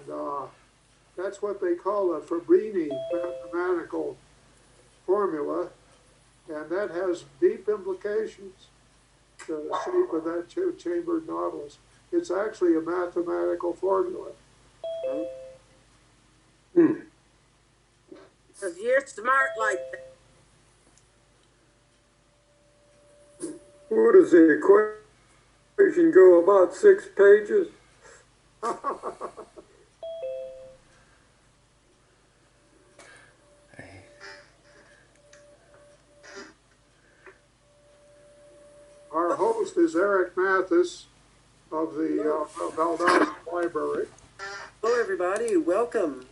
And that's what they call a Fabrini mathematical formula, and that has deep implications to the shape of that chambered nautilus. It's actually a mathematical formula. Hmm. Because you're smart like that. What does the equation go about 6 pages? Our host is Eric Mathis of the Valdosta Library. Hello, everybody. Welcome.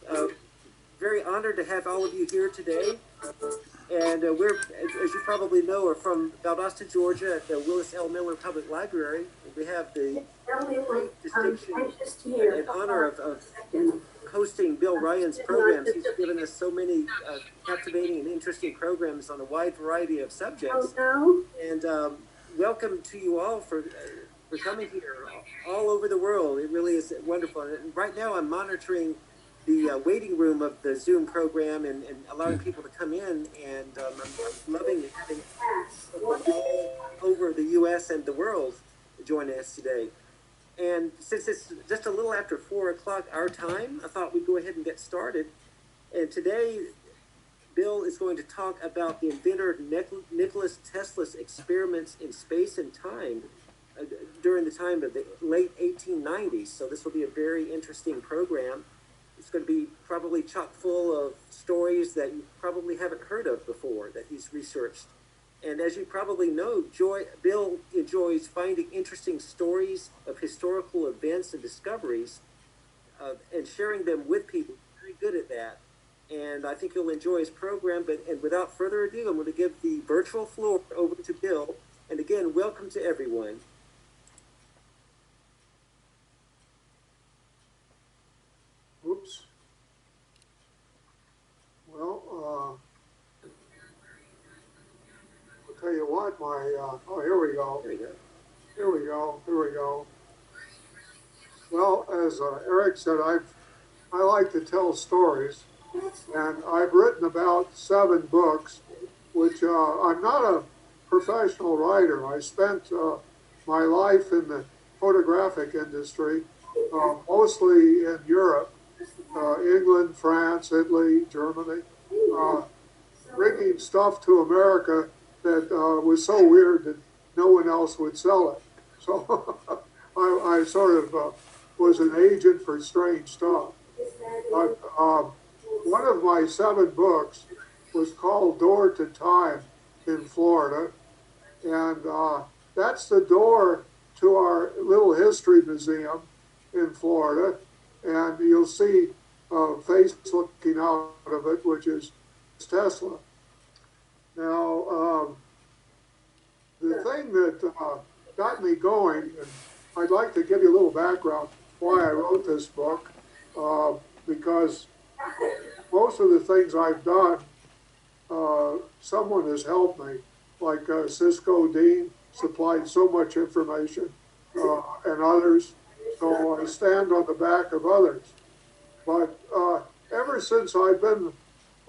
Very honored to have all of you here today. And we're, as you probably know, are from Valdosta, Georgia, at the Willis L. Miller Public Library. We have the great distinction and honor of hosting Bill Ryan's programs. He's given us so many captivating and interesting programs on a wide variety of subjects. And welcome to you all for coming here all over the world. It really is wonderful. And right now I'm monitoring the waiting room of the Zoom program and allowing people to come in, and I'm loving having all over the U.S. and the world joining us today. And since it's just a little after 4 o'clock our time, I thought we'd go ahead and get started. And today, Bill is going to talk about the inventor Nikola Tesla's experiments in space and time during the time of the late 1890s. So this will be a very interesting program. It's going to be probably chock full of stories that you probably haven't heard of before that he's researched. And as you probably know, Bill enjoys finding interesting stories of historical events and discoveries and sharing them with people. Very good at that. And I think you'll enjoy his program. And without further ado, I'm going to give the virtual floor over to Bill. And again, welcome to everyone. Oops. Well, I'll tell you what, oh, here we go. There we go. Here we go. Here we go. Well, as Eric said, I like to tell stories, and I've written about 7 books, which I'm not a professional writer. I spent my life in the photographic industry, mostly in Europe, England, France, Italy, Germany, bringing stuff to America that was so weird that no one else would sell it. So I sort of was an agent for strange stuff. But one of my 7 books was called Door to Time in Florida. And that's the door to our little history museum in Florida. And you'll see a face looking out of it, which is Tesla. Now, the thing that got me going, and I'd like to give you a little background why I wrote this book, because most of the things I've done, someone has helped me, like Cisco Dean supplied so much information, and others. So I stand on the back of others. But ever since I've been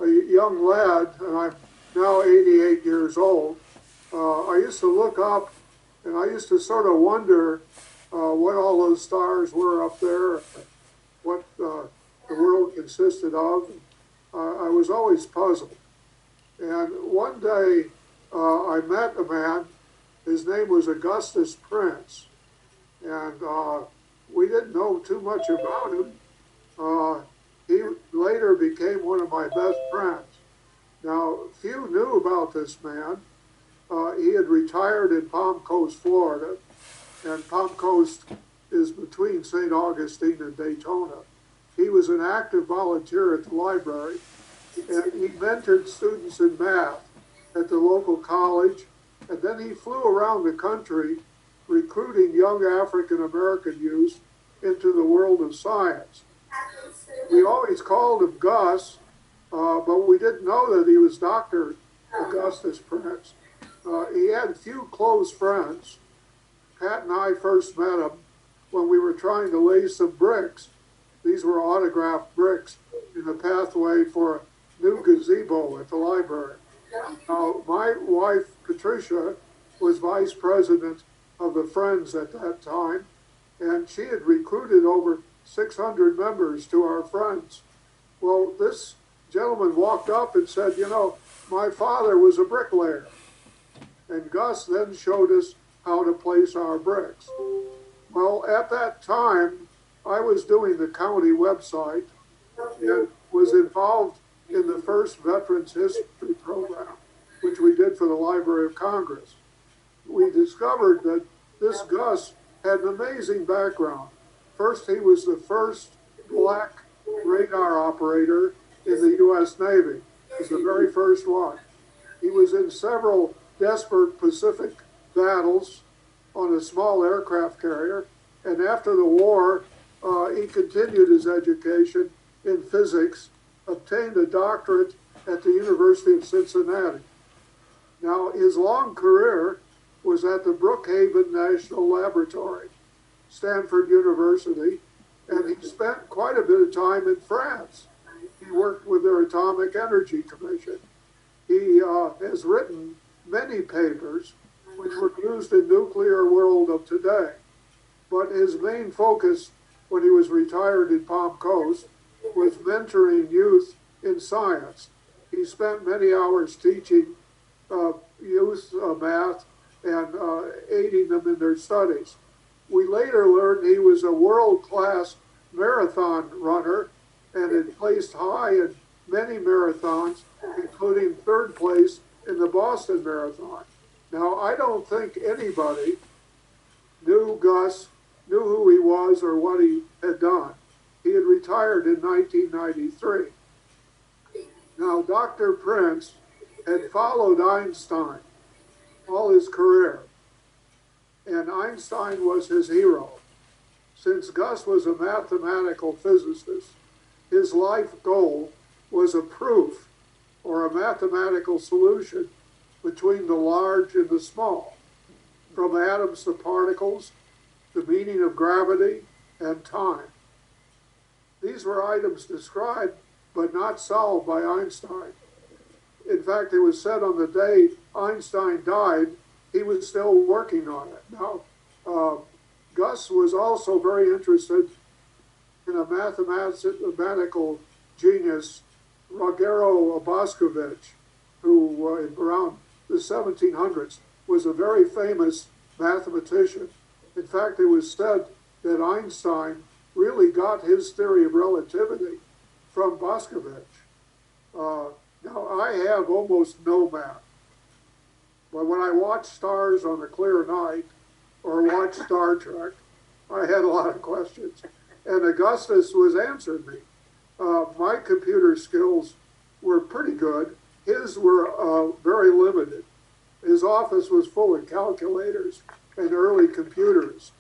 a young lad, and I'm now 88 years old, I used to look up and I used to sort of wonder what all those stars were up there, what the world consisted of. I was always puzzled. And one day I met a man, his name was Augustus Prince, and we didn't know too much about him. He later became one of my best friends. Now, few knew about this man. He had retired in Palm Coast, Florida, and Palm Coast is between St. Augustine and Daytona. He was an active volunteer at the library, and he mentored students in math at the local college, and then he flew around the country recruiting young African-American youth into the world of science. We always called him Gus, but we didn't know that he was Dr. Augustus Prince. He had few close friends. Pat and I first met him when we were trying to lay some bricks These were autographed bricks in the pathway for a new gazebo at the library. Now, my wife, Patricia, was vice president of the Friends at that time, and she had recruited over 600 members to our Friends. Well, this gentleman walked up and said, you know, my father was a bricklayer. And Gus then showed us how to place our bricks. Well, at that time, I was doing the county website and was involved in the first Veterans History program, which we did for the Library of Congress. We discovered that this Gus had an amazing background. First, he was the first black radar operator in the U.S. Navy. He was the very first one. He was in several desperate Pacific battles on a small aircraft carrier, and after the war, he continued his education in physics, obtained a doctorate at the University of Cincinnati. Now, his long career was at the Brookhaven National Laboratory, Stanford University, and he spent quite a bit of time in France. He worked with their Atomic Energy Commission. He has written many papers which were used in nuclear world of today. But his main focus when he was retired in Palm Coast was mentoring youth in science. He spent many hours teaching youth math and aiding them in their studies. We later learned he was a world-class marathon runner and had placed high in many marathons, including third place in the Boston Marathon. Now, I don't think anybody knew Gus, knew who he was or what he had done. He had retired in 1993. Now, Dr. Prince had followed Einstein all his career, and Einstein was his hero. Since Gus was a mathematical physicist, his life goal was a proof or a mathematical solution between the large and the small, from atoms to particles, the meaning of gravity and time. These were items described but not solved by Einstein. In fact, it was said on the day Einstein died, he was still working on it. Now, Gus was also very interested in a mathematical genius, Ruggero Boscovich, who around the 1700s was a very famous mathematician. In fact, it was said that Einstein really got his theory of relativity from Boscovich. Now, I have almost no math, but when I watch stars on a clear night or watch Star Trek, I had a lot of questions. And Augustus was answering me. My computer skills were pretty good. His were very limited. His office was full of calculators and early computers.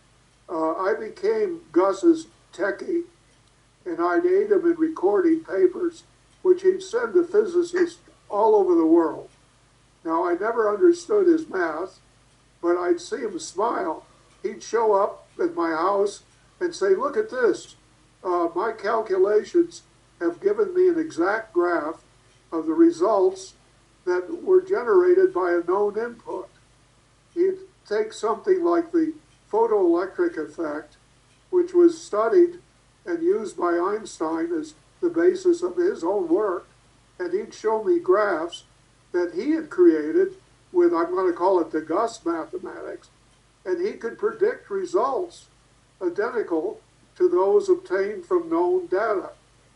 I became Gus's techie, and I'd aid him in recording papers, which he'd send to physicists all over the world. Now, I never understood his math, but I'd see him smile. He'd show up at my house and say, look at this. My calculations have given me an exact graph of the results that were generated by a known input. He'd take something like the photoelectric effect, which was studied and used by Einstein as the basis of his own work, and he'd show me graphs that he had created with, I'm going to call it the Gus mathematics, and he could predict results identical to those obtained from known data.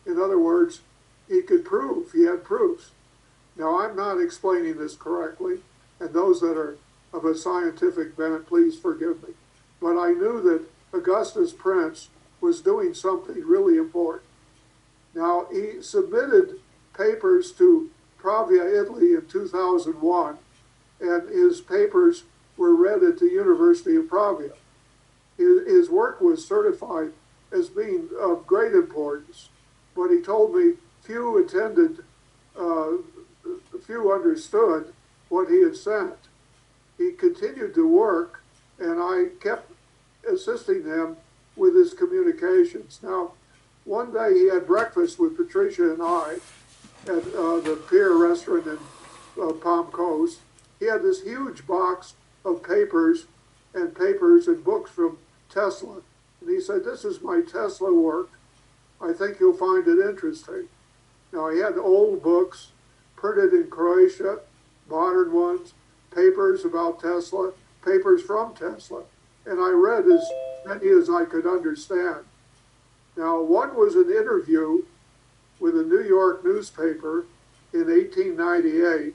In other words, he could prove, he had proofs. Now, I'm not explaining this correctly, and those that are of a scientific bent, please forgive me. But I knew that Augustus Prince was doing something really important. Now, he submitted papers to Pavia, Italy in 2001, and his papers were read at the University of Pavia. His work was certified as being of great importance, but he told me few attended, few understood what he had sent. He continued to work, and I kept assisting him with his communications. Now, one day he had breakfast with Patricia and I at the Pier restaurant in Palm Coast. He had this huge box of papers and books from Tesla. And he said, "This is my Tesla work. I think you'll find it interesting." Now, he had old books printed in Croatia, modern ones, papers about Tesla, papers from Tesla. And I read as many as I could understand. Now, one was an interview with a New York newspaper in 1898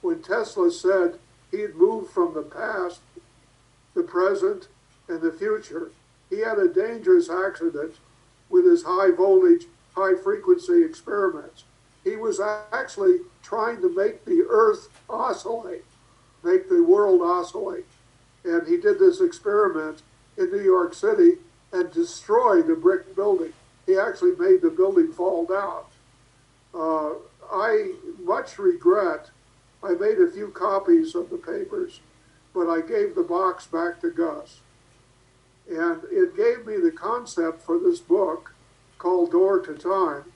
when Tesla said he'd moved from the past, the present, and the future. He had a dangerous accident with his high voltage, high frequency experiments. He was actually trying to make the earth oscillate, make the world oscillate. And he did this experiment in New York City and destroyed a brick building. He actually made the building fall down. I much regret, I made a few copies of the papers, but I gave the box back to Gus. And it gave me the concept for this book called Door to Time.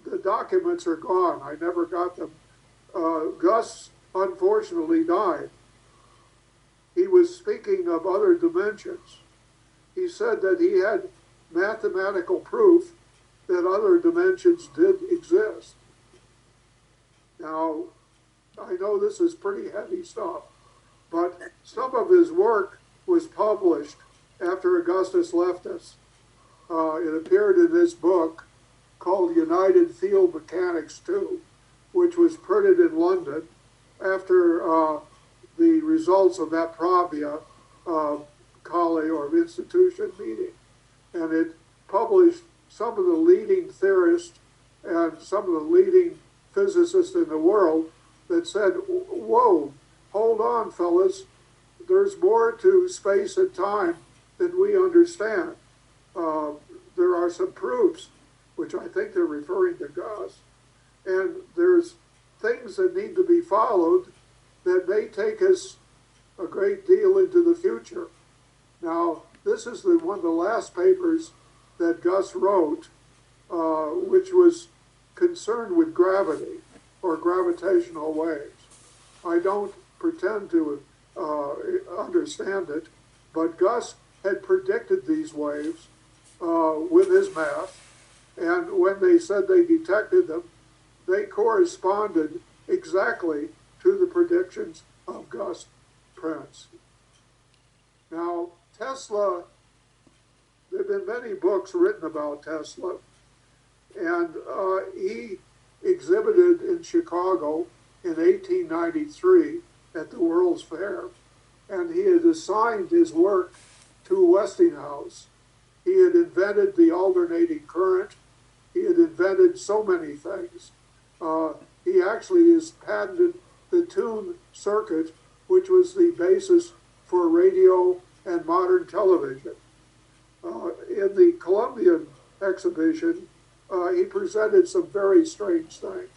The documents are gone. I never got them. Gus unfortunately died. He was speaking of other dimensions. He said that he had mathematical proof that other dimensions did exist. Now, I know this is pretty heavy stuff, but some of his work was published after Augustus left us. It appeared in this book called United Field Mechanics 2, which was printed in London after the results of that Pravia college or institution meeting. And it published some of the leading theorists and some of the leading physicists in the world that said, whoa, hold on, fellas, there's more to space and time than we understand. There are some proofs, which I think they're referring to Gus, and there's things that need to be followed that may take us a great deal into the future. Now, this is one of the last papers that Gus wrote, which was concerned with gravity or gravitational waves. I don't pretend to understand it, but Gus had predicted these waves with his math, and when they said they detected them, they corresponded exactly to the predictions of Gus Prince. Now, Tesla, there have been many books written about Tesla, and he exhibited in Chicago in 1893 at the World's Fair, and he had assigned his work to Westinghouse. He had invented the alternating current. He had invented so many things. He actually has patented the tune circuit, which was the basis for radio and modern television. In the Columbian exhibition, he presented some very strange things.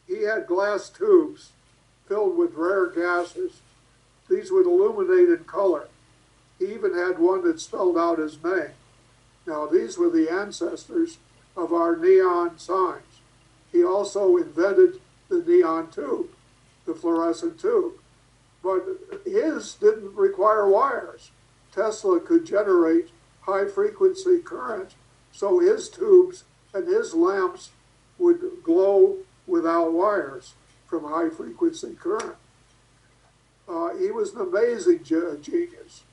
He had glass tubes filled with rare gases. These would illuminate in color. He even had one that spelled out his name. Now, these were the ancestors of our neon signs. He also invented the neon tube, the fluorescent tube. But his didn't require wires. Tesla could generate high-frequency current, so his tubes and his lamps would glow without wires from high-frequency current. He was an amazing genius,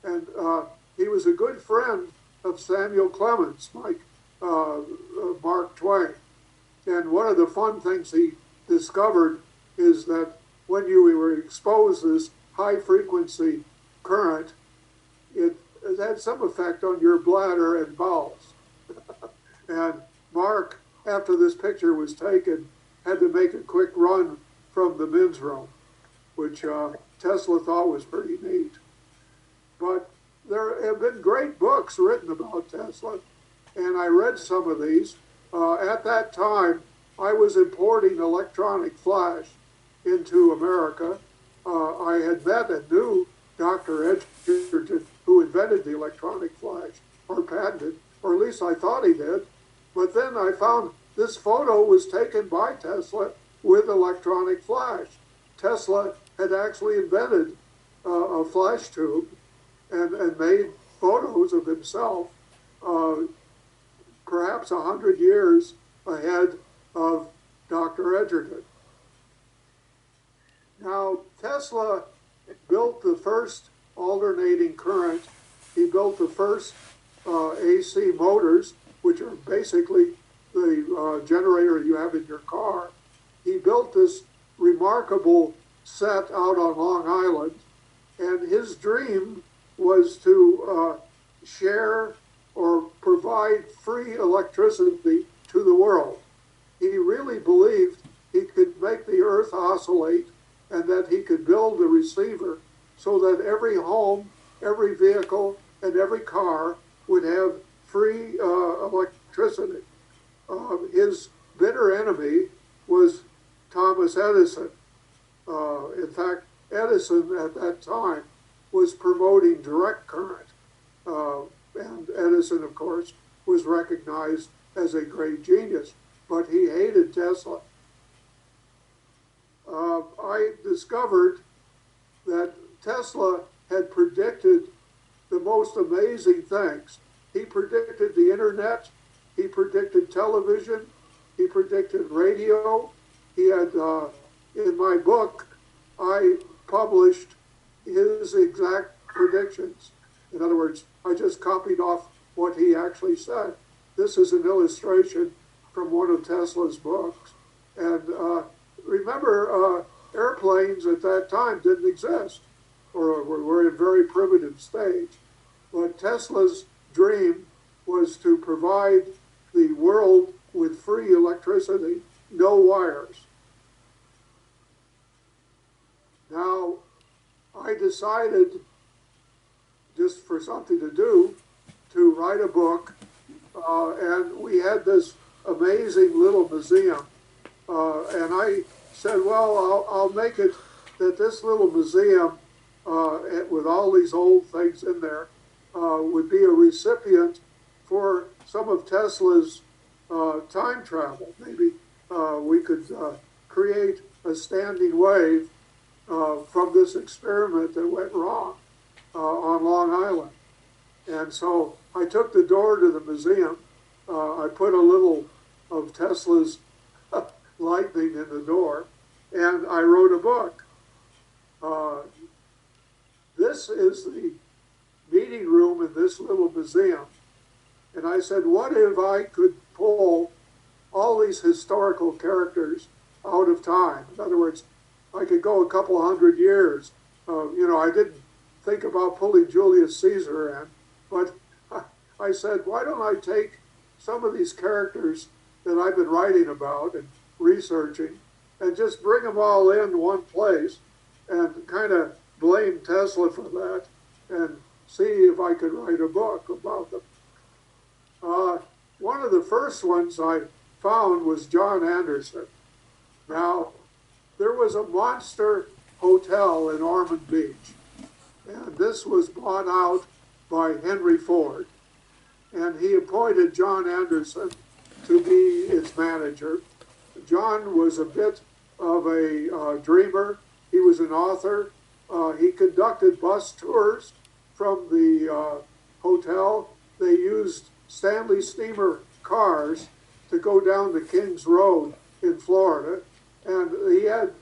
and he was a good friend of Samuel Clemens, like Mark Twain. And one of the fun things he discovered is that when you were exposed to this high-frequency current, it had some effect on your bladder and bowels. And Mark, after this picture was taken, had to make a quick run from the men's room, which Tesla thought was pretty neat. But there have been great books written about Tesla, and I read some of these. At that time, I was importing electronic flash into America. I had met and knew Dr. Edgerton, who invented the electronic flash, or patented, or at least I thought he did. But then I found this photo was taken by Tesla with electronic flash. Tesla had actually invented a flash tube and made photos of himself, perhaps 100 years ahead of Dr. Edgerton. Now, Tesla built the first alternating current. He built the first AC motors, which are basically the generator you have in your car. He built this remarkable set out on Long Island, and his dream was to share or provide free electricity to the world. He really believed he could make the earth oscillate and that he could build a receiver so that every home, every vehicle, and every car would have free electricity. His bitter enemy was Thomas Edison. In fact, Edison at that time was promoting direct current. And Edison, of course, was recognized as a great genius, but he hated Tesla. I discovered that Tesla had predicted the most amazing things. He predicted the internet, he predicted television, he predicted radio. He had, in my book, I published his exact predictions. In other words, I just copied off what he actually said. This is an illustration from one of Tesla's books. And remember, airplanes at that time didn't exist, or were in a very primitive stage. But Tesla's dream was to provide the world with free electricity, no wires. Now, I decided, just for something to do, to write a book, and we had this amazing little museum, and I said, well, I'll make it that this little museum, with all these old things in there, would be a recipient for some of Tesla's time travel. Maybe we could create a standing wave from this experiment that went wrong on Long Island. And so I took the door to the museum. I put a little of Tesla's lightning in the door, and I wrote a book. This is the meeting room in this little museum. And I said, what if I could pull all these historical characters out of time? In other words, I could go a couple 100 years. I didn't think about pulling Julius Caesar in, but I said, why don't I take some of these characters that I've been writing about and researching and just bring them all in one place and kind of blame Tesla for that and see if I could write a book about them. One of the first ones I found was John Anderson. Now, there was a monster hotel in Ormond Beach, and this was bought out by Henry Ford. And he appointed John Anderson to be its manager. John was a bit of a dreamer. He was an author. He conducted bus tours from the hotel. They used Stanley Steamer cars to go down the Kings Road in Florida. And he had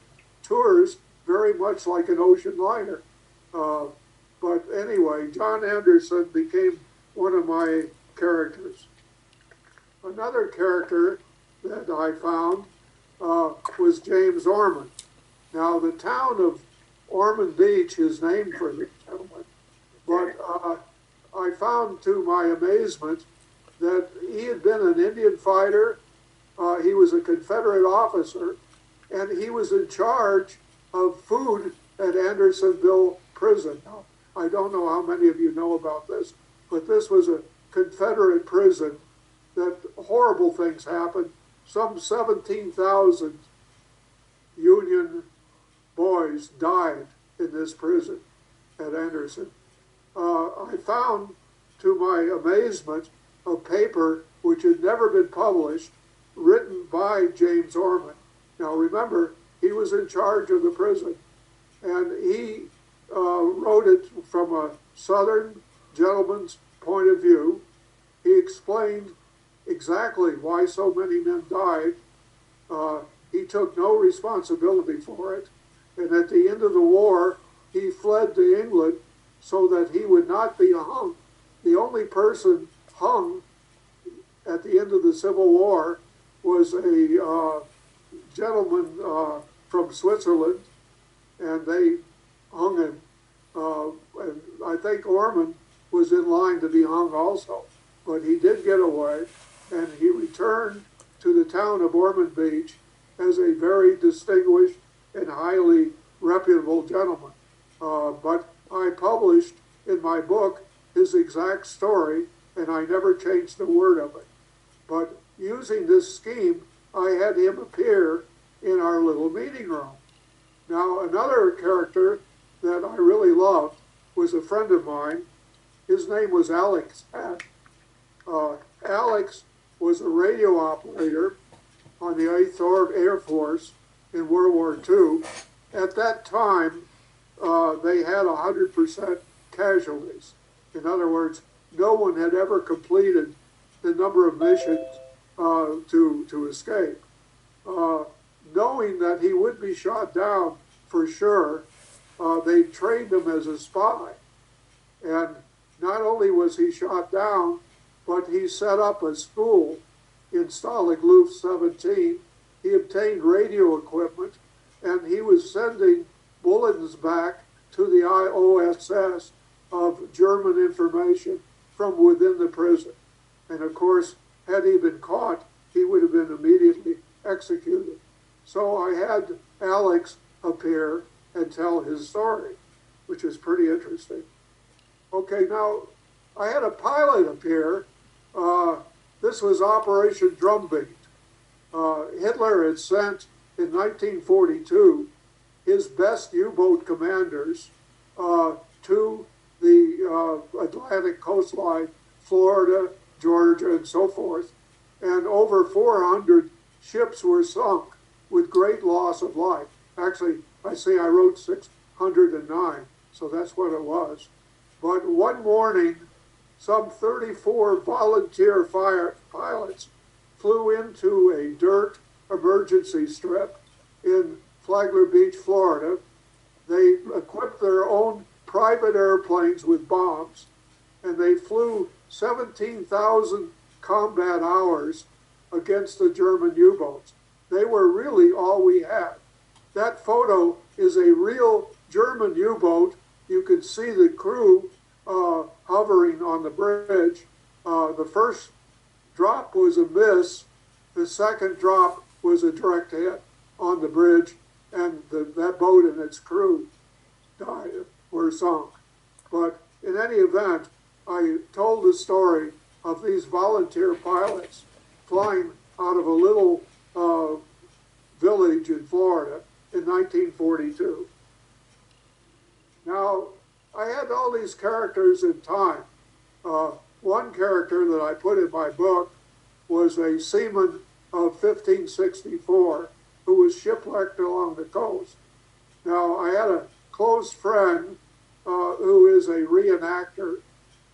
tours very much like an ocean liner. But anyway, John Anderson became one of my characters. Another character that I found was James Ormond. Now, the town of Ormond Beach is named for this gentleman, but I found to my amazement that he had been an Indian fighter, he was a Confederate officer, and he was in charge of food at Andersonville Prison. Now, I don't know how many of you know about this, but this was a Confederate prison that horrible things happened. Some 17,000 Union boys died in this prison at Anderson. I found to my amazement, a paper which had never been published, written by James Orman. Now remember, he was in charge of the prison, and he wrote it from a Southern gentleman's point of view. He explained exactly why so many men died. He took no responsibility for it. And at the end of the war, he fled to England so that he would not be hung. The only person hung at the end of the Civil War was a gentleman from Switzerland, and they hung him. And I think Orman was in line to be hung also, but he did get away, and he returned to the town of Ormond Beach as a very distinguished and highly reputable gentleman. But I published in my book his exact story, and I never changed a word of it. But using this scheme, I had him appear in our little meeting room. Now, another character that I really loved was a friend of mine. His name was Alex. Alex was a radio operator on the 8th Air Force in World War II. At that time, they had 100% casualties. In other words, no one had ever completed the number of missions to escape. Knowing that he would be shot down for sure, they trained him as a spy. And not only was he shot down, but he set up a school in Stalag Luft 17. He obtained radio equipment, and he was sending bulletins back to the IOSS of German information from within the prison. And of course, had he been caught, he would have been immediately executed. So I had Alex appear and tell his story, which is pretty interesting. Okay, now I had a pilot appear. This was Operation Drumbeat. Hitler had sent in 1942 his best U-boat commanders to the Atlantic coastline, Florida, Georgia, and so forth. And over 400 ships were sunk with great loss of life. Actually, I wrote 609, so that's what it was. But one morning, some 34 volunteer pilots flew into a dirt emergency strip in Flagler Beach, Florida. They equipped their own private airplanes with bombs, and they flew 17,000 combat hours against the German U-boats. They were really all we had. That photo is a real German U-boat. You could see the crew hovering on the bridge. The first drop was a miss. The second drop was a direct hit on the bridge, and that boat and its crew were sunk. But in any event, I told the story of these volunteer pilots flying out of a little village in Florida in 1942. Now, I had all these characters in time. One character that I put in my book was a seaman of 1564 who was shipwrecked along the coast. Now, I had a close friend who is a reenactor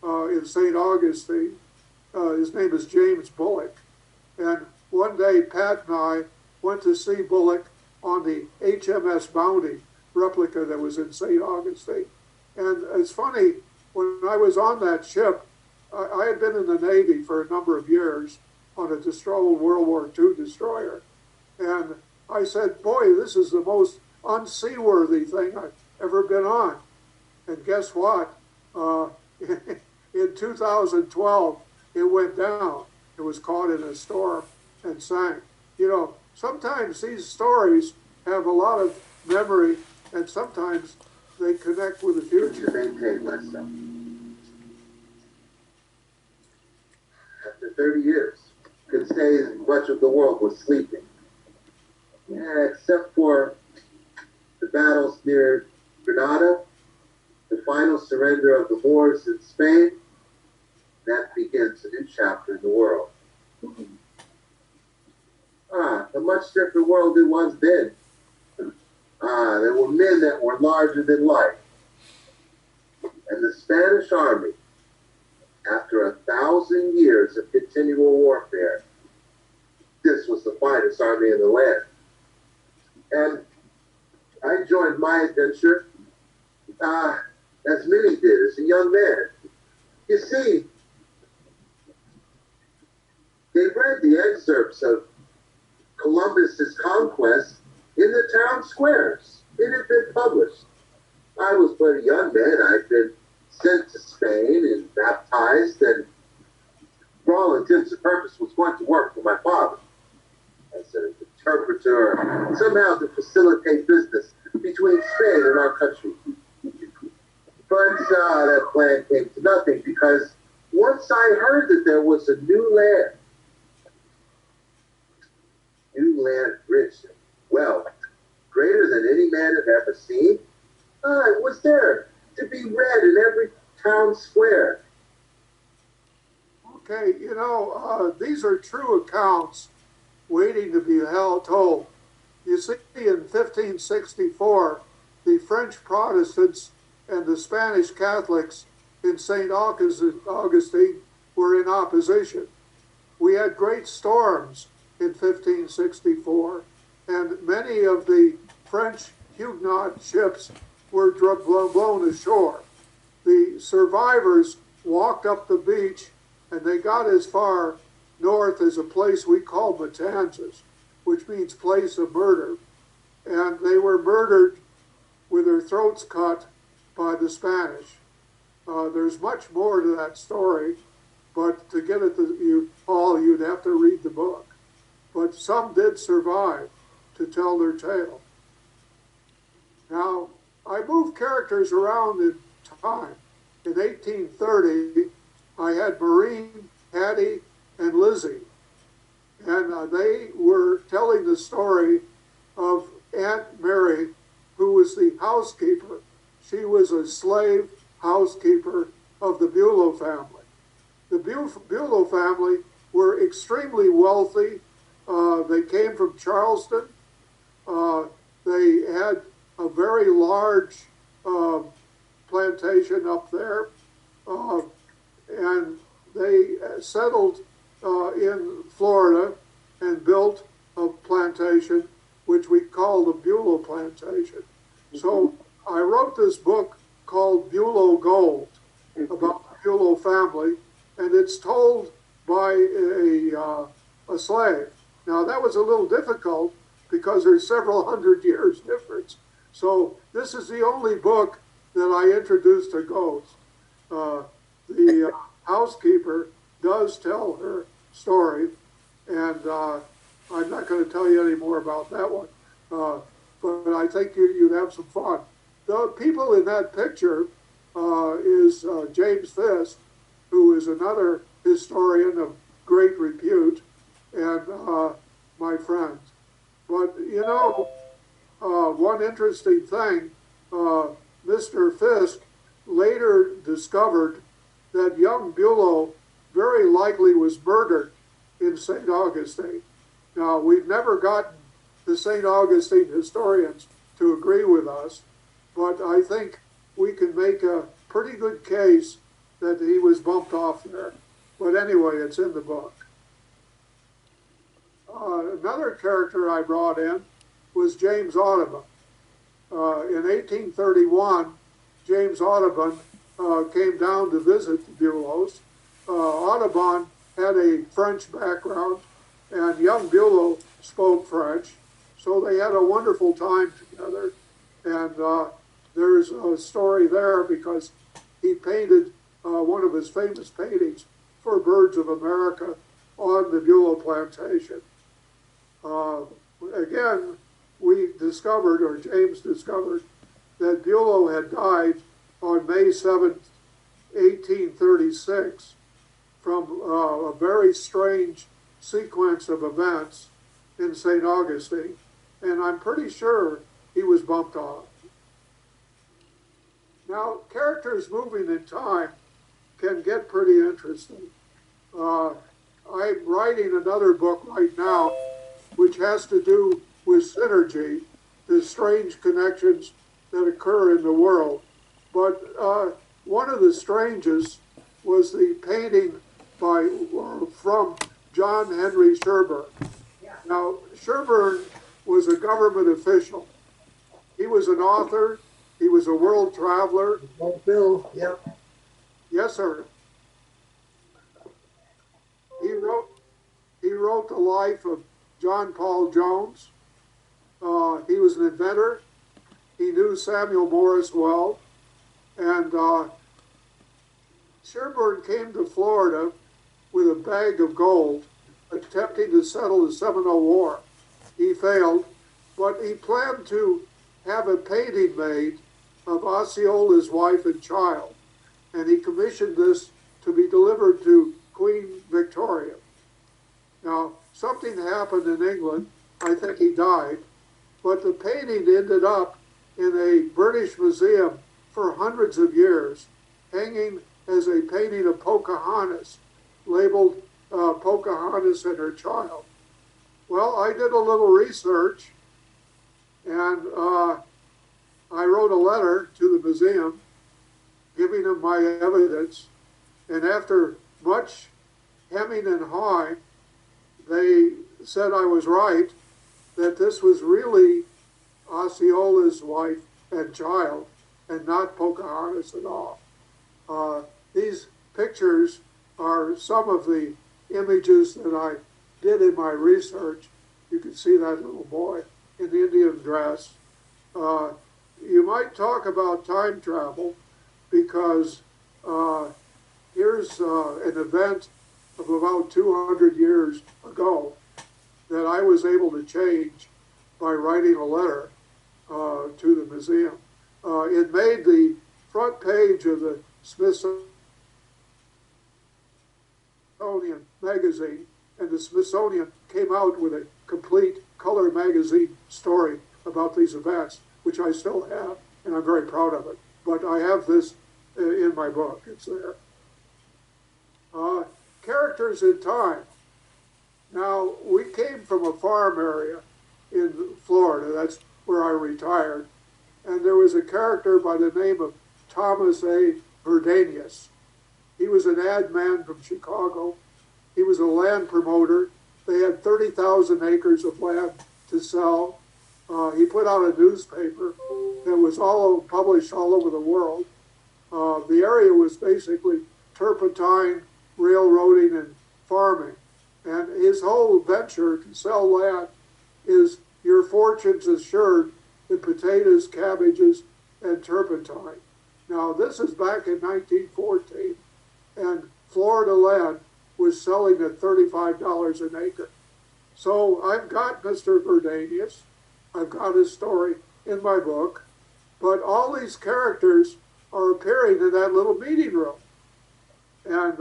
in St. Augustine. His name is James Bullock. And one day, Pat and I went to see Bullock on the HMS Bounty replica that was in St. Augustine. And it's funny, when I was on that ship, I had been in the Navy for a number of years on a World War II destroyer. And I said, boy, this is the most unseaworthy thing I've ever been on. And guess what? In 2012, it went down. It was caught in a storm and sank. You know, sometimes these stories have a lot of memory, and sometimes they connect with the future. After 30 years, you could say much of the world was sleeping. Yeah, except for the battles near Granada, the final surrender of the Moors in Spain, That begins a new chapter in the world. A much different world it was then. There were men that were larger than life. And the Spanish army, after 1,000 years of continual warfare, this was the finest army in the land. And I joined my adventure, as many did, as a young man. You see, they read the excerpts of Columbus's conquest in the town squares. It had been published. I was but a young man. I'd been sent to Spain and baptized, and for all intents and purposes was going to work for my father as an interpreter, somehow to facilitate business between Spain and our country. But that plan came to nothing, because once I heard that there was a new land rich and wealth, greater than any man had ever seen, it was there to be read in every town square. Okay, these are true accounts waiting to be told. You see, in 1564, the French Protestants and the Spanish Catholics in St. Augustine were in opposition. We had great storms in 1564, and many of the French Huguenot ships were blown ashore. The survivors walked up the beach, and they got as far north as a place we call Matanzas, which means place of murder. And they were murdered with their throats cut by the Spanish. There's much more to that story, but to get it to you all, you'd have to read the book. But some did survive to tell their tale. Now, I moved characters around in time. In 1830, I had Maureen, Hattie, and Lizzie. And they were telling the story of Aunt Mary, who was the housekeeper. She was a slave housekeeper of the Bulow family. The Bulow family were extremely wealthy. They came from Charleston. They had a very large plantation up there, and they settled in Florida and built a plantation which we call the Bulow Plantation. So I wrote this book called Bulow Gold about the Bulow family, and it's told by a slave. Now that was a little difficult because there's several hundred years difference. So this is the only book that I introduced a ghost. The housekeeper does tell her story, and I'm not going to tell you any more about that one, but I think you'd have some fun. The people in that picture is James Fisk, who is another historian of great repute, and my friend. But one interesting thing, Mr. Fisk later discovered that young Bulow very likely was murdered in St. Augustine. Now, we've never gotten the St. Augustine historians to agree with us, but I think we can make a pretty good case that he was bumped off there. But anyway, it's in the book. Another character I brought in was James Audubon. In 1831, James Audubon came down to visit the Bulows. Audubon had a French background, and young Bulow spoke French, so they had a wonderful time together. And there's a story there because he painted one of his famous paintings for Birds of America on the Bulow plantation. Again, we discovered, or James discovered, that Bulow had died on May 7th, 1836, from a very strange sequence of events in St. Augustine, and I'm pretty sure he was bumped off. Now, characters moving in time can get pretty interesting. I'm writing another book right now, which has to do with synergy, the strange connections that occur in the world. But one of the strangest was the painting from John Henry Sherburne. Now, Sherburne was a government official. He was an author. He was a world traveler. Oh, Bill, yep. Yes, sir. He wrote he wrote the life of John Paul Jones. He was an inventor. He knew Samuel Morse well, and Sherburne came to Florida with a bag of gold, attempting to settle the Seminole War. He failed, but he planned to have a painting made of Osceola's wife and child, and he commissioned this to be delivered to Queen Victoria. Now, something happened in England. I think he died, but the painting ended up in a British museum for hundreds of years, hanging as a painting of Pocahontas, labeled Pocahontas and her child. Well, I did a little research, and I wrote a letter to the museum giving them my evidence, and after much hemming and hawing, they said I was right, that this was really Osceola's wife and child, and not Pocahontas at all. These pictures are some of the images that I did in my research. You can see that little boy in the Indian dress. You might talk about time travel, because here's an event of about 200 years ago that I was able to change by writing a letter to the museum. It made the front page of the Smithsonian magazine, and the Smithsonian came out with a complete color magazine story about these events, which I still have, and I'm very proud of it. But I have this in my book. It's there. Characters in time. Now, we came from a farm area in Florida. That's where I retired. And there was a character by the name of Thomas A. Verdanius. He was an ad man from Chicago. He was a land promoter. They had 30,000 acres of land to sell. He put out a newspaper that was published all over the world. The area was basically turpentine, railroading, and farming. And his whole venture to sell land is your fortune's assured in potatoes, cabbages, and turpentine. Now, this is back in 1914, and Florida land was selling at $35 an acre. So I've got Mr. Verdanius. I've got his story in my book, but all these characters are appearing in that little meeting room. And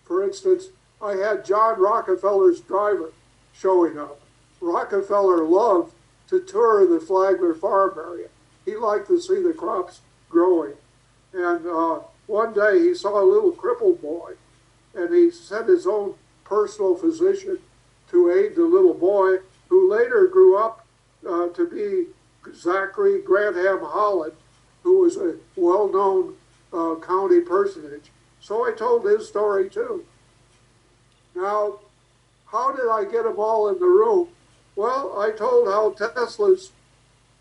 for instance, I had John Rockefeller's driver showing up. Rockefeller loved to tour the Flagler farm area. He liked to see the crops growing. And one day he saw a little crippled boy, and he sent his own personal physician to aid the little boy, who later grew up to be Zachary Grantham Holland, who was a well-known county personage. So I told his story too. Now, how did I get them all in the room? Well, I told how Tesla's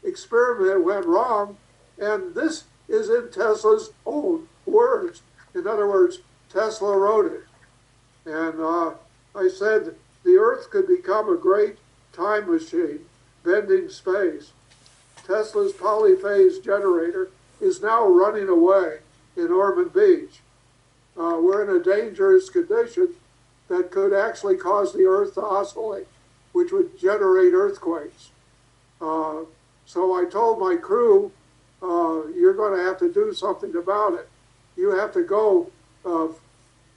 experiment went wrong, and this is in Tesla's own words. In other words, Tesla wrote it. And I said the Earth could become a great time machine, bending space. Tesla's polyphase generator is now running away in Ormond Beach. We're in a dangerous condition that could actually cause the Earth to oscillate, which would generate earthquakes. So I told my crew, you're going to have to do something about it. You have to go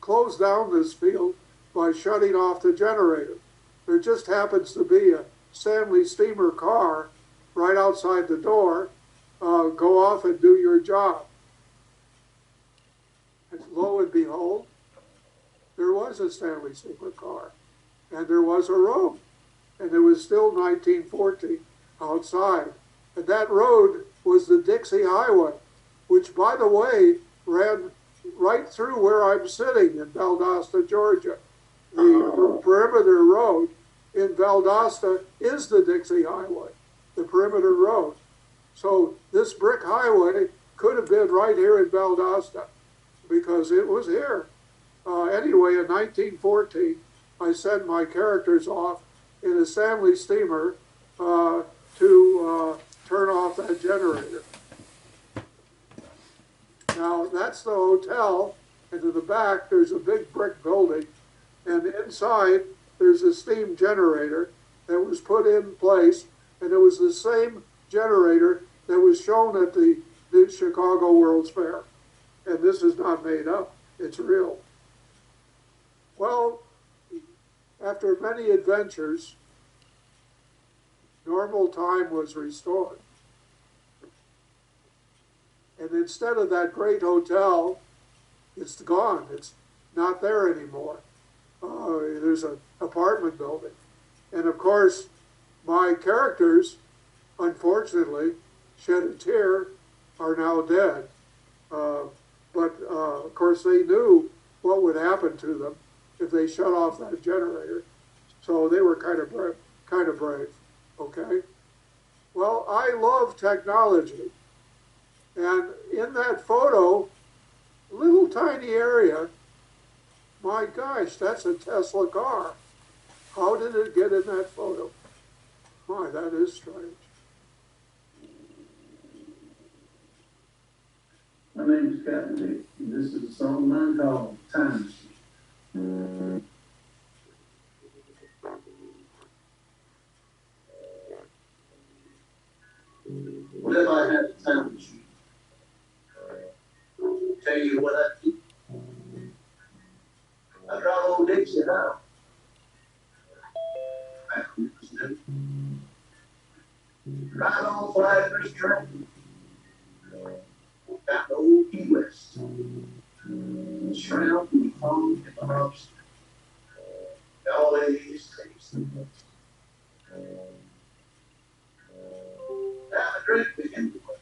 close down this field by shutting off the generator. There just happens to be a Stanley steamer car right outside the door. Go off and do your job. And lo and behold, there was a Stanley Steamer car, and there was a road, and it was still 1914 outside. And that road was the Dixie Highway, which, by the way, ran right through where I'm sitting in Valdosta, Georgia. The perimeter road in Valdosta is the Dixie Highway, the perimeter road. So this brick highway could have been right here in Valdosta because it was here. Anyway, in 1914, I sent my characters off in a Stanley steamer to turn off that generator. Now, that's the hotel, and to the back, there's a big brick building, and inside, there's a steam generator that was put in place, and it was the same generator that was shown at the Chicago World's Fair. And this is not made up, it's real. Well, after many adventures, normal time was restored. And instead of that great hotel, it's gone. It's not there anymore. There's an apartment building. And of course, my characters, unfortunately, shed a tear, are now dead. But of course, they knew what would happen to them if they shut off that generator. So they were kind of brave, okay? Well, I love technology. And in that photo, little tiny area, my gosh, that's a Tesla car. How did it get in that photo? My, that is strange. My name is Captain Dick, and this is a song of mine called Time Machine. What if I had a time machine? Tell you what I do. I drive old Dixie out. Back when it was new. Right on Flyers train. Got the old Key West. Shrimp and funk and lobster. Always tastes the best. Now I drink the Hindu way.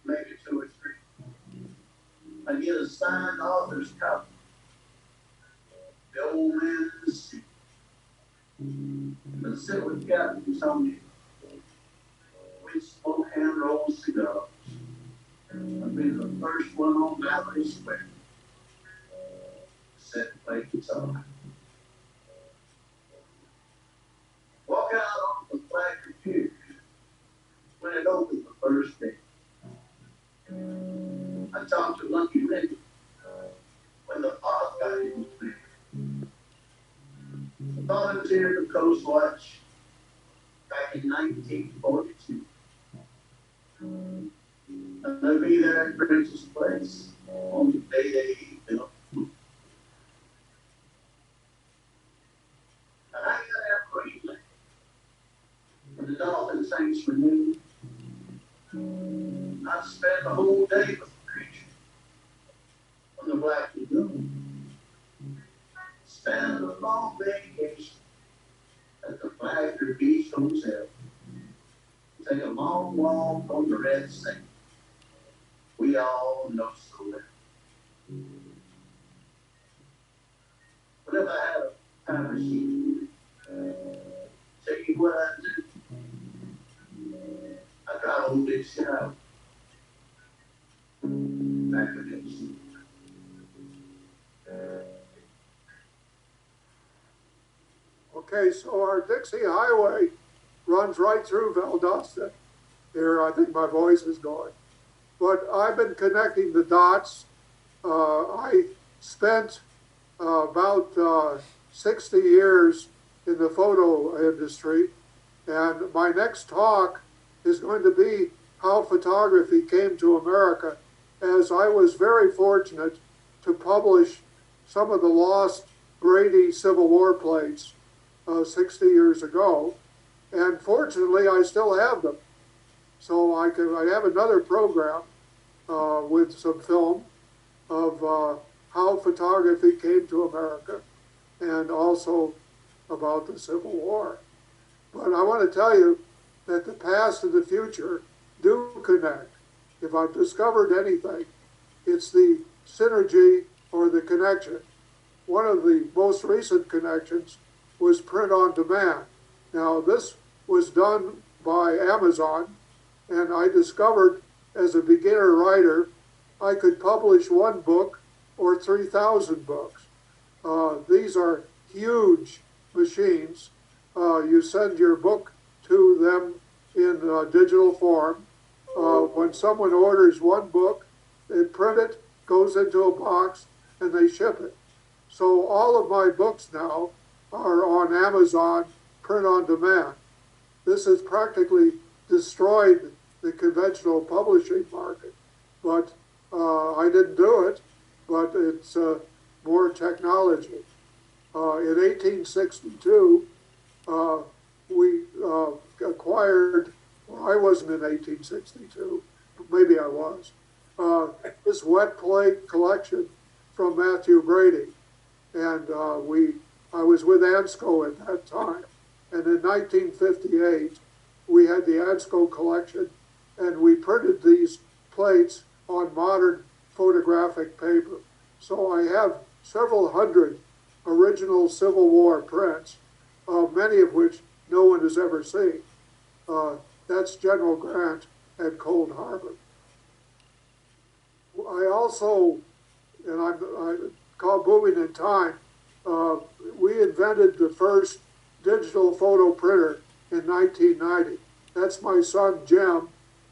Maybe 2 or 3. I get a signed author's copy. The old man in the seat. But sit with Captain Tony. We smoke hand rolled cigars. I've been the first one on Valley Square. Sit and play guitar. Walk out on the Blacker Pier when it opened the first day. I talked to Lucky Rick when the fog got in clear. I volunteered for Coast Watch back in 1942. And I'll be there at Prince's Place on the day they built. And I got out Greenland when the Dolphin Saints renewed. I spent the whole day with the creature on the Black Lagoon. Spent a long vacation at the Flagler Beach Hotel. Take a long walk on the Red Sea. We all know so well. But if I had a time machine, tell you what I do. I drive old Dixie out. Back to Dixie. Okay, so our Dixie Highway runs right through Valdosta. Here, I think my voice is going. But I've been connecting the dots. I spent about 60 years in the photo industry, and my next talk is going to be how photography came to America, as I was very fortunate to publish some of the lost Grady Civil War plates 60 years ago. And fortunately, I still have them. So I have another program with some film of how photography came to America and also about the Civil War. But I want to tell you that the past and the future do connect. If I've discovered anything, it's the synergy or the connection. One of the most recent connections was print on demand. Now, this was done by Amazon, and I discovered as a beginner writer, I could publish one book or 3,000 books. These are huge machines. You send your book to them in digital form. When someone orders one book, they print it, goes into a box, and they ship it. So all of my books now are on Amazon print on demand. This has practically destroyed the conventional publishing market, but I didn't do it, but it's more technology. In 1862, we acquired, well, I wasn't in 1862, but maybe I was, this wet plate collection from Matthew Brady. And I was with ANSCO at that time. And in 1958, we had the ANSCO collection, and we printed these plates on modern photographic paper. So I have several hundred original Civil War prints, many of which no one has ever seen. That's General Grant at Cold Harbor. I also, and I call Moving in Time, we invented the first digital photo printer in 1990. That's my son, Jim.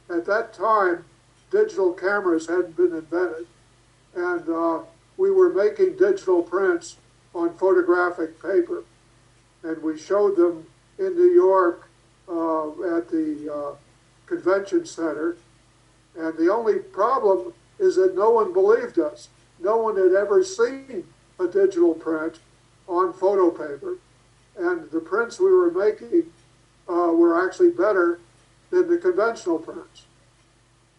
At that time, digital cameras hadn't been invented, and we were making digital prints on photographic paper. And we showed them in New York at the convention center. And the only problem is that no one believed us. No one had ever seen a digital print on photo paper. And the prints we were making were actually better than the conventional prints.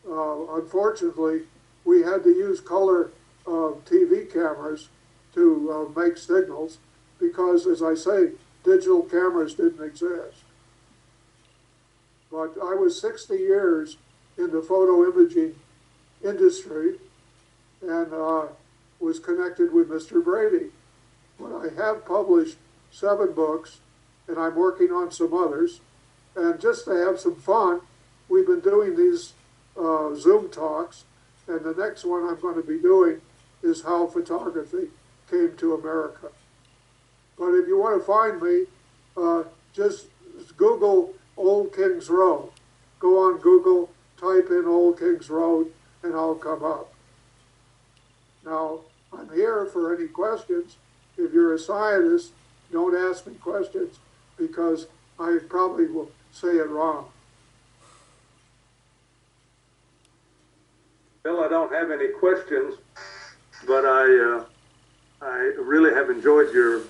Unfortunately, we had to use color TV cameras to make signals because, as I say, digital cameras didn't exist. But I was 60 years in the photo imaging industry and was connected with Mr. Brady. But I have published 7 books, and I'm working on some others. And just to have some fun, we've been doing these Zoom talks, and the next one I'm going to be doing is how photography came to America. But if you want to find me, just Google Old Kings Road. Go on Google, type in Old Kings Road, and I'll come up. Now, I'm here for any questions. If you're a scientist, don't ask me questions because I probably will say it wrong. Bill, I don't have any questions, but I really have enjoyed your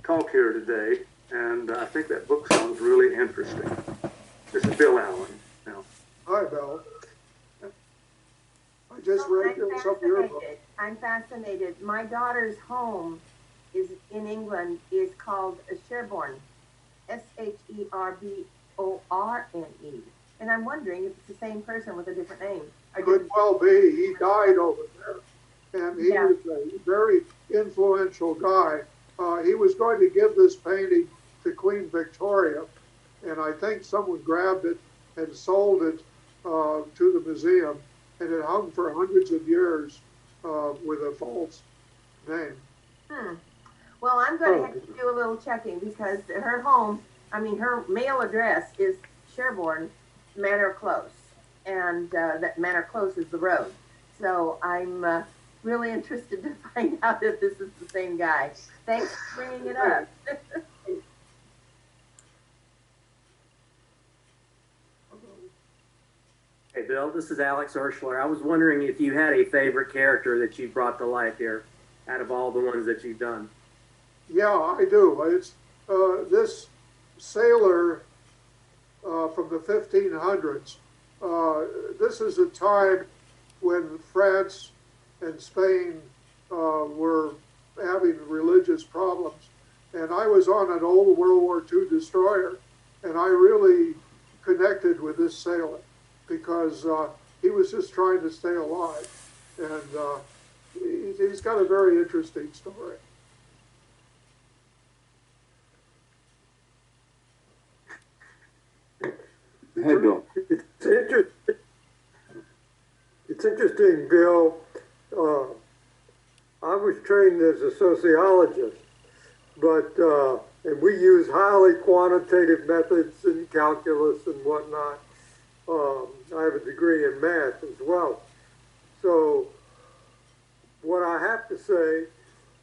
talk here today, and I think that book sounds really interesting. This is Bill Allen. Now. Hi, Bill. I just read some of your book. I'm fascinated. My daughter's home is in England is called Sherborne, Sherborne. And I'm wondering if it's the same person with a different name. Could well be. He died over there, and he was a very influential guy. He was going to give this painting to Queen Victoria, and I think someone grabbed it and sold it to the museum, and it hung for hundreds of years with a false name. Well, I'm going to have to do a little checking because her home, her mail address is Sherborne, Manor Close, and that Manor Close is the road. So I'm really interested to find out if this is the same guy. Thanks for bringing it up. Hey, Bill, this is Alex Urschler. I was wondering if you had a favorite character that you brought to life here out of all the ones that you've done. Yeah, I do. It's this sailor from the 1500s this is a time when France and Spain were having religious problems. And I was on an old World War II destroyer, and I really connected with this sailor because he was just trying to stay alive. And he's got a very interesting story. Go ahead, Bill. It's interesting, Bill. I was trained as a sociologist, but and we use highly quantitative methods in calculus and whatnot. I have a degree in math as well. So what I have to say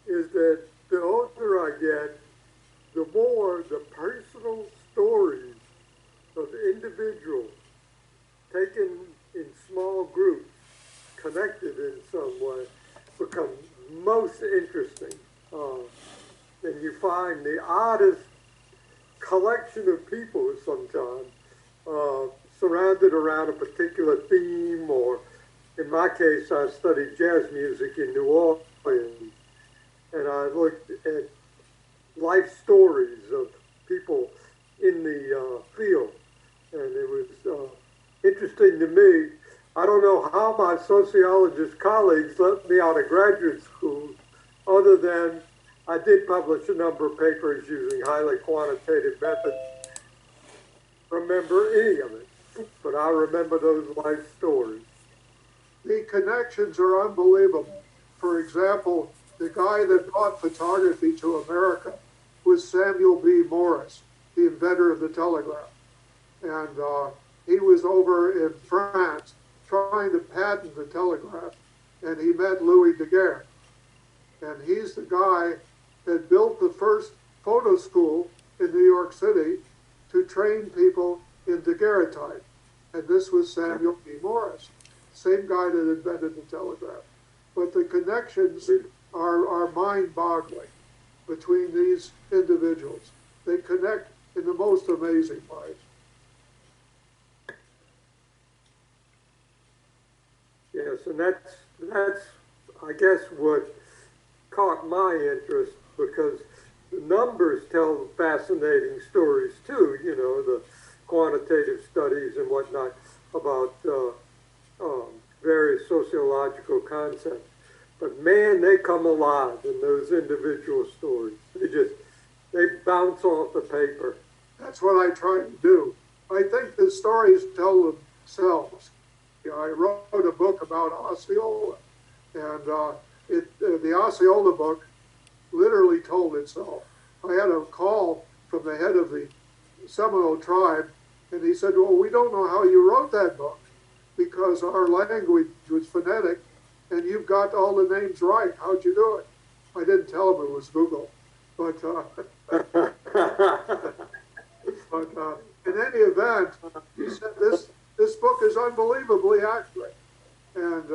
is that the older I get, the more the personal stories of individuals taken in small groups, connected in some way, become most interesting. And you find the oddest collection of people sometimes surrounded around a particular theme, or in my case, I studied jazz music in New Orleans, and I looked at life stories of people in the field, and it was interesting to me. I don't know how my sociologist colleagues let me out of graduate school, other than I did publish a number of papers using highly quantitative methods. Remember any of it, but I remember those life stories. The connections are unbelievable. For example, the guy that brought photography to America was Samuel B. Morse, the inventor of the telegraph. And he was over in France trying to patent the telegraph, and he met Louis Daguerre. And he's the guy that built the first photo school in New York City to train people in daguerreotype. And this was Samuel B. Morse, same guy that invented the telegraph. But the connections are mind-boggling between these individuals. They connect in the most amazing ways. Yes, and that's I guess what caught my interest, because the numbers tell fascinating stories too. You know, the quantitative studies and whatnot about various sociological concepts. But man, they come alive in those individual stories. They bounce off the paper. That's what I try to do. I think the stories tell themselves. You know, I wrote a book about Osceola, and the Osceola book literally told itself. I had a call from the head of the Seminole tribe, and he said, well, we don't know how you wrote that book because our language was phonetic, and you've got all the names right. How'd you do it? I didn't tell him it was Google, but in any event, he said this book is unbelievably accurate, and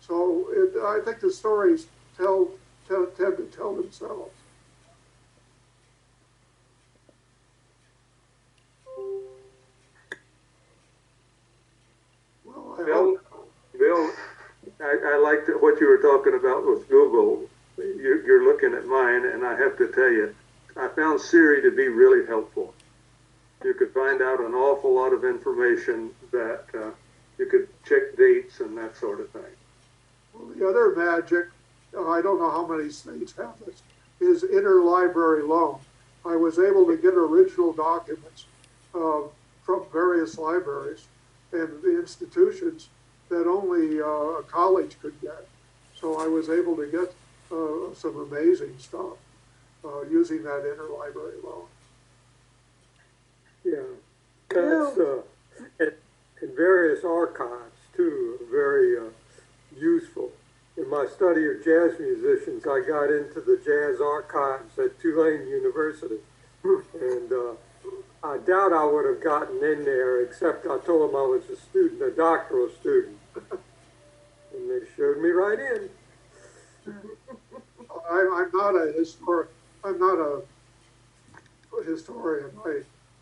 so I think the stories tend to tell themselves. Well, Bill, I liked what you were talking about with Google. You're looking at mine, and I have to tell you, I found Siri to be really helpful. You could find out an awful lot of information that you could check dates and that sort of thing. Well, the other magic, I don't know how many states have this, is interlibrary loan. I was able to get original documents from various libraries and the institutions that only a college could get. So I was able to get some amazing stuff using that interlibrary loan. Yeah, that's and various archives too are very useful. In my study of jazz musicians, I got into the jazz archives at Tulane University, and I doubt I would have gotten in there, except I told them I was a student, a doctoral student, and they showed me right in. I'm not a historian. I'm not a historian.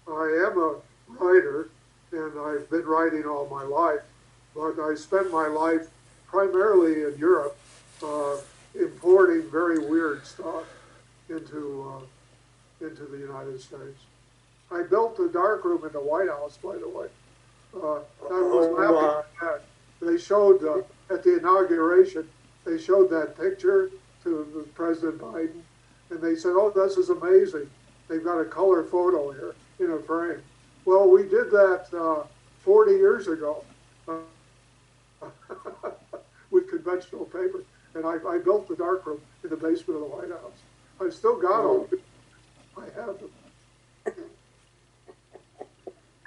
I am a writer, and I've been writing all my life, but I spent my life primarily in Europe, importing very weird stuff into the United States. I built the darkroom in the White House, by the way. I was laughing at that. They showed at the inauguration, they showed that picture to President Biden, and they said, "Oh, this is amazing. They've got a color photo here in a frame." Well, we did that 40 years ago with conventional paper, and I built the darkroom in the basement of the White House. I still got all of it. I have them.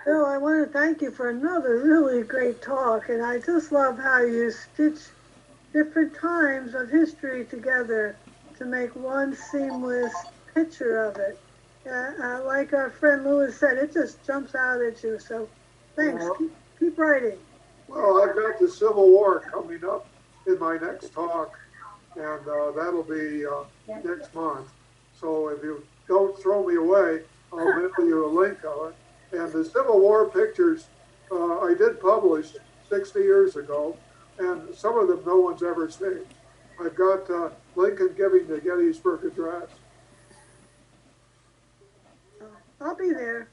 Bill, I want to thank you for another really great talk, and I just love how you stitch different times of history together to make one seamless picture of it. Like our friend Lewis said, it just jumps out at you, so thanks. Keep writing. Well, I've got the Civil War coming up in my next talk, and that'll be next month. So if you don't throw me away, I'll mail you a link of it. And the Civil War pictures I did publish 60 years ago, and some of them no one's ever seen. I've got Lincoln giving the Gettysburg Address. I'll be there.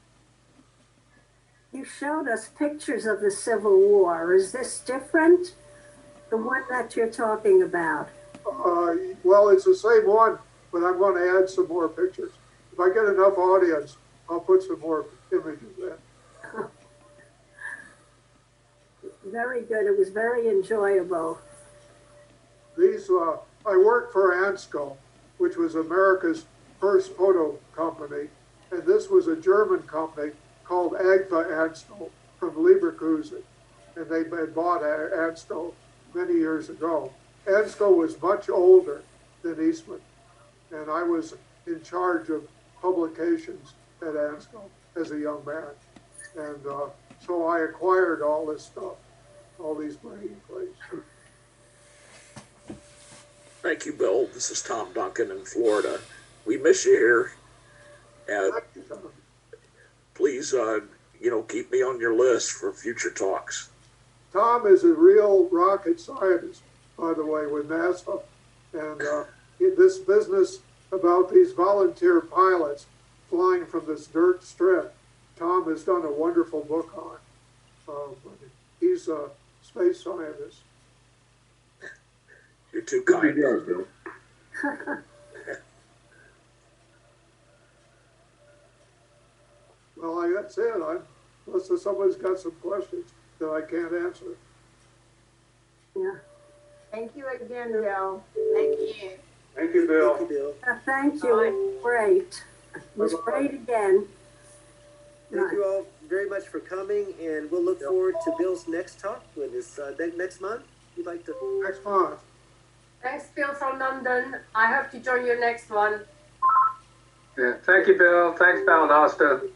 You showed us pictures of the Civil War. Is this different? The one that you're talking about? Well, it's the same one, but I'm going to add some more pictures. If I get enough audience, I'll put some more images in. Very good. It was very enjoyable. These, I worked for Ansco, which was America's first photo company, and this was a German company called Agfa Ansco from Leverkusen, and they had bought Ansco many years ago. Ansco was much older than Eastman, and I was in charge of publications at Ansco as a young man, and so I acquired all this stuff, all these braiding plates. Thank you, Bill. This is Tom Duncan in Florida. We miss you here. Please, keep me on your list for future talks. Tom is a real rocket scientist, by the way, with NASA. And this business about these volunteer pilots flying from this dirt strip, Tom has done a wonderful book on. He's a space scientist. You're too kind. Bill. Well, that's it. Unless somebody's got some questions that I can't answer. Yeah. Thank you again, Bill. Thank you, Bill. Thank you, Bill. Thank you. It was great. It was great again. Thank you all very much for coming, and we'll look forward to Bill's next talk with us next month. You'd like to? Next month. Thanks, Bill from London. I hope to join your next one. Yeah, thank you, Bill. Thanks, Valdosta.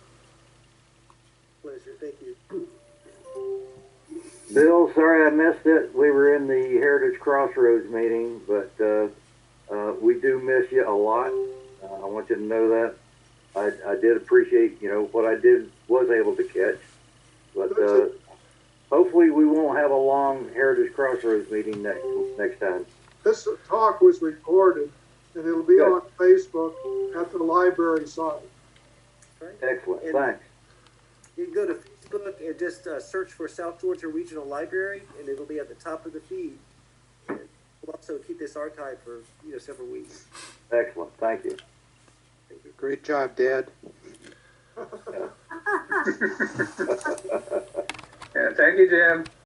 Pleasure. Thank you. Bill, sorry I missed it. We were in the Heritage Crossroads meeting, but we do miss you a lot. I want you to know that. I did appreciate, what I was able to catch. But hopefully we won't have a long Heritage Crossroads meeting next time. This talk was recorded, and it'll be on Facebook at the library site. Right. Excellent. And thanks. you can go to Facebook and just search for South Georgia Regional Library, and it'll be at the top of the feed. And we'll also keep this archived for several weeks. Excellent. Thank you. Thank you. Great job, Dad. Yeah, thank you, Jim.